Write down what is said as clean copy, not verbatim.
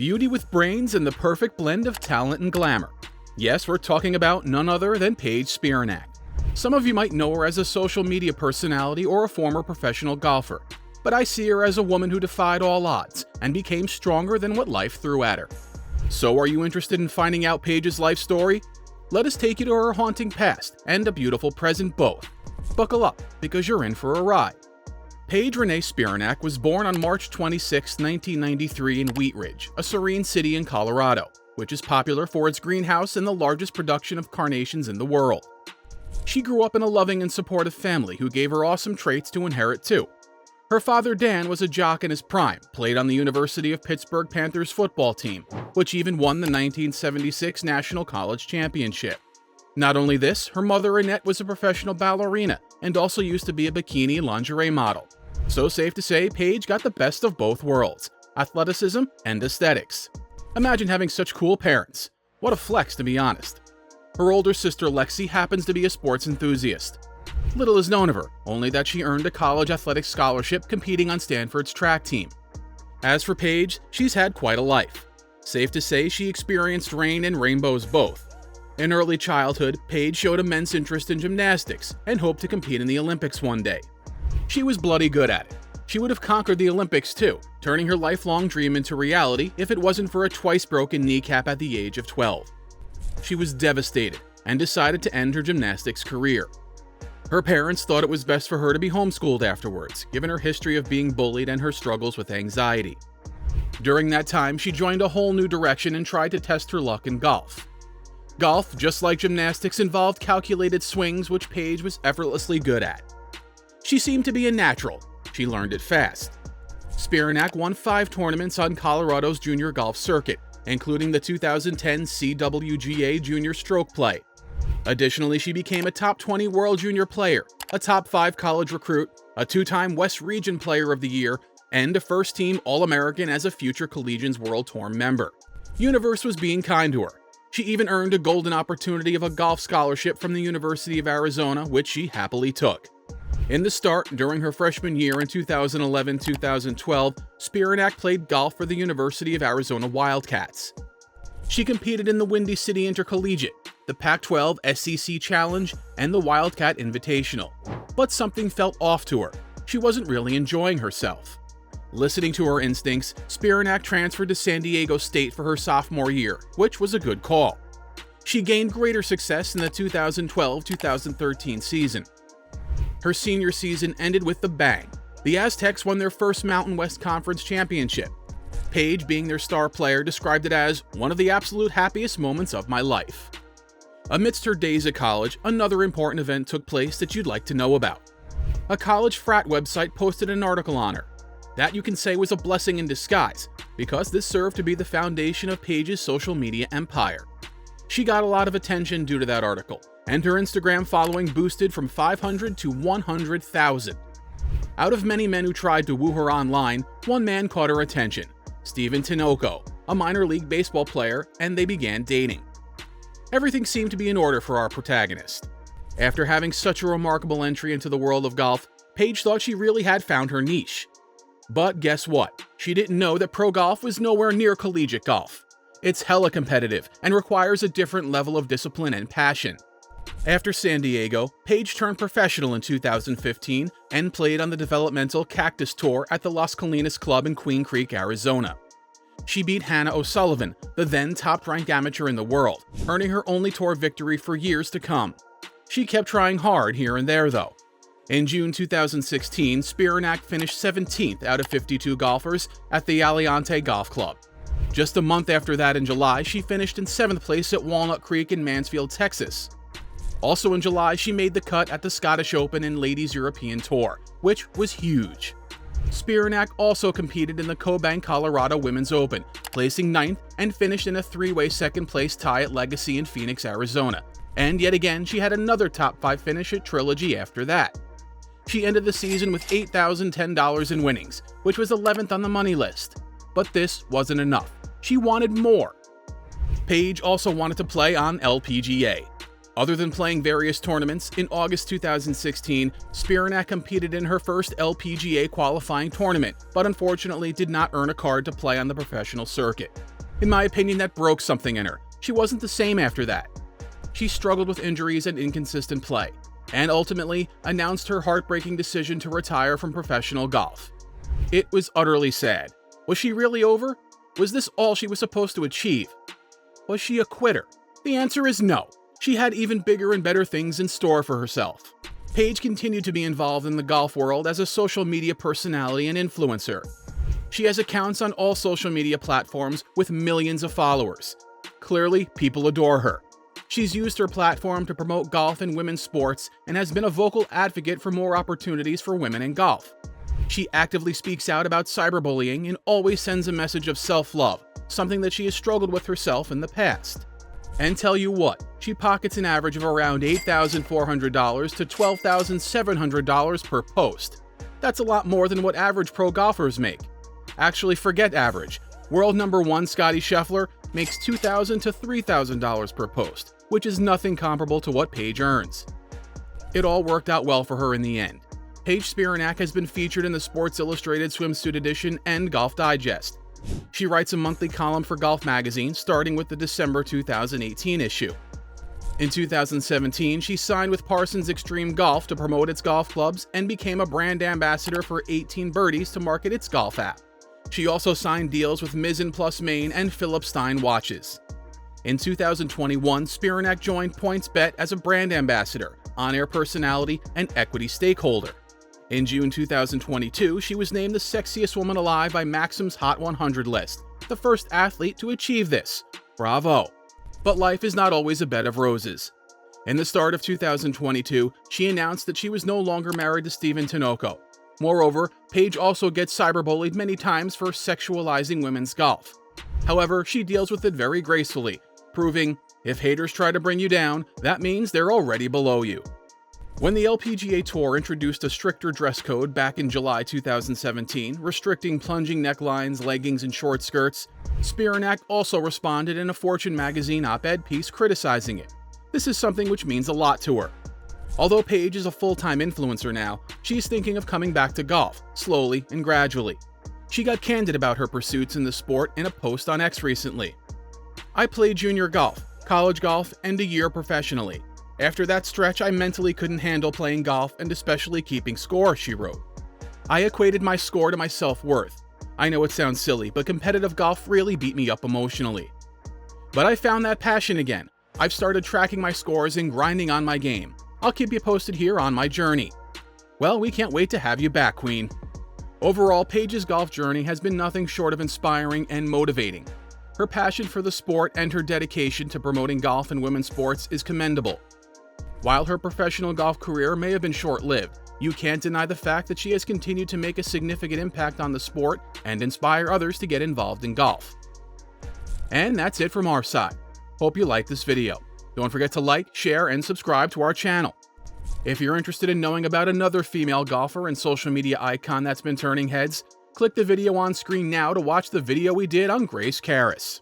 Beauty with brains and the perfect blend of talent and glamour. Yes, we're talking about none other than Paige Spiranac. Some of you might know her as a social media personality or a former professional golfer, but I see her as a woman who defied all odds and became stronger than what life threw at her. So are you interested in finding out Paige's life story? Let us take you to her haunting past and a beautiful present both. Buckle up, because you're in for a ride. Paige Renee Spiranac was born on March 26, 1993 in Wheat Ridge, a serene city in Colorado, which is popular for its greenhouse and the largest production of carnations in the world. She grew up in a loving and supportive family who gave her awesome traits to inherit too. Her father Dan was a jock in his prime, played on the University of Pittsburgh Panthers football team, which even won the 1976 National College Championship. Not only this, her mother Annette was a professional ballerina and also used to be a bikini and lingerie model. So safe to say, Paige got the best of both worlds, athleticism and aesthetics. Imagine having such cool parents. What a flex, to be honest. Her older sister Lexi happens to be a sports enthusiast. Little is known of her, only that she earned a college athletics scholarship competing on Stanford's track team. As for Paige, she's had quite a life. Safe to say she experienced rain and rainbows both. In early childhood, Paige showed immense interest in gymnastics and hoped to compete in the Olympics one day. She was bloody good at it. She would have conquered the Olympics too, turning her lifelong dream into reality if it wasn't for a twice broken kneecap at the age of 12. She was devastated and decided to end her gymnastics career. Her parents thought it was best for her to be homeschooled afterwards, given her history of being bullied and her struggles with anxiety. During that time, she joined a whole new direction and tried to test her luck in golf. Golf, just like gymnastics, involved calculated swings, which Paige was effortlessly good at. She seemed to be a natural. She learned it fast. Spiranac won 5 tournaments on Colorado's junior golf circuit, including the 2010 CWGA Junior Stroke Play. Additionally, she became a top 20 World Junior player, a top 5 college recruit, a 2-time West Region Player of the Year, and a first-team All-American as a future Collegians World Tour member. Universe was being kind to her. She even earned a golden opportunity of a golf scholarship from the University of Arizona, which she happily took. In the start, during her freshman year in 2011-2012, Spiranac played golf for the University of Arizona Wildcats. She competed in the Windy City Intercollegiate, the Pac-12 SEC Challenge, and the Wildcat Invitational. But something felt off to her. She wasn't really enjoying herself. Listening to her instincts, Spiranac transferred to San Diego State for her sophomore year, which was a good call. She gained greater success in the 2012-2013 season. Her senior season ended with a bang. The Aztecs won their first Mountain West Conference championship. Paige, being their star player, described it as one of the absolute happiest moments of my life. Amidst her days at college, another important event took place that you'd like to know about. A college frat website posted an article on her. That you can say was a blessing in disguise, because this served to be the foundation of Paige's social media empire. She got a lot of attention due to that article, and her Instagram following boosted from 500 to 100,000. Out of many men who tried to woo her online, one man caught her attention, Steven Tinoco, a minor league baseball player, and they began dating. Everything seemed to be in order for our protagonist. After having such a remarkable entry into the world of golf, Paige thought she really had found her niche. But guess what? She didn't know that pro golf was nowhere near collegiate golf. It's hella competitive and requires a different level of discipline and passion. After San Diego, Paige turned professional in 2015 and played on the developmental Cactus Tour at the Las Colinas Club in Queen Creek, Arizona. She beat Hannah O'Sullivan, the then top-ranked amateur in the world, earning her only tour victory for years to come. She kept trying hard here and there, though. In June 2016, Spiranac finished 17th out of 52 golfers at the Aliante Golf Club. Just a month after that, in July, she finished in 7th place at Walnut Creek in Mansfield, Texas. Also in July, she made the cut at the Scottish Open and Ladies European Tour, which was huge. Spiranac also competed in the Cobank Colorado Women's Open, placing 9th and finished in a 3-way second-place tie at Legacy in Phoenix, Arizona. And yet again, she had another top 5 finish at Trilogy after that. She ended the season with $8,010 in winnings, which was 11th on the money list. But this wasn't enough. She wanted more. Paige also wanted to play on LPGA. Other than playing various tournaments, in August 2016, Spiranac competed in her first LPGA qualifying tournament, but unfortunately did not earn a card to play on the professional circuit. In my opinion, that broke something in her. She wasn't the same after that. She struggled with injuries and inconsistent play, and ultimately announced her heartbreaking decision to retire from professional golf. It was utterly sad. Was she really over? Was this all she was supposed to achieve? Was she a quitter? The answer is no. She had even bigger and better things in store for herself. Paige continued to be involved in the golf world as a social media personality and influencer. She has accounts on all social media platforms with millions of followers. Clearly, people adore her. She's used her platform to promote golf and women's sports and has been a vocal advocate for more opportunities for women in golf. She actively speaks out about cyberbullying and always sends a message of self-love, something that she has struggled with herself in the past. And tell you what, she pockets an average of around $8,400 to $12,700 per post. That's a lot more than what average pro golfers make. Actually, forget average. World number 1 Scottie Scheffler makes $2,000 to $3,000 per post, which is nothing comparable to what Paige earns. It all worked out well for her in the end. Paige Spiranac has been featured in the Sports Illustrated Swimsuit Edition and Golf Digest. She writes a monthly column for Golf Magazine, starting with the December 2018 issue. In 2017, she signed with Parsons Extreme Golf to promote its golf clubs and became a brand ambassador for 18 Birdies to market its golf app. She also signed deals with Mizzen Plus Maine and Philip Stein watches. In 2021, Spiranac joined PointsBet as a brand ambassador, on-air personality, and equity stakeholder. In June 2022, she was named the sexiest woman alive by Maxim's Hot 100 list, the first athlete to achieve this. Bravo! But life is not always a bed of roses. In the start of 2022, she announced that she was no longer married to Steven Tinoco. Moreover, Paige also gets cyberbullied many times for sexualizing women's golf. However, she deals with it very gracefully, proving, if haters try to bring you down, that means they're already below you. When the LPGA Tour introduced a stricter dress code back in July 2017, restricting plunging necklines, leggings, and short skirts, Spiranac also responded in a Fortune magazine op-ed piece criticizing it. This is something which means a lot to her. Although Paige is a full-time influencer now, she's thinking of coming back to golf, slowly and gradually. She got candid about her pursuits in the sport in a post on X recently. "I played junior golf, college golf, and a year professionally. After that stretch, I mentally couldn't handle playing golf and especially keeping score," she wrote. "I equated my score to my self-worth. I know it sounds silly, but competitive golf really beat me up emotionally. But I found that passion again. I've started tracking my scores and grinding on my game. I'll keep you posted here on my journey." Well, we can't wait to have you back, Queen. Overall, Paige's golf journey has been nothing short of inspiring and motivating. Her passion for the sport and her dedication to promoting golf and women's sports is commendable. While her professional golf career may have been short-lived, you can't deny the fact that she has continued to make a significant impact on the sport and inspire others to get involved in golf. And that's it from our side. Hope you liked this video. Don't forget to like, share, and subscribe to our channel. If you're interested in knowing about another female golfer and social media icon that's been turning heads, click the video on screen now to watch the video we did on Grace Karras.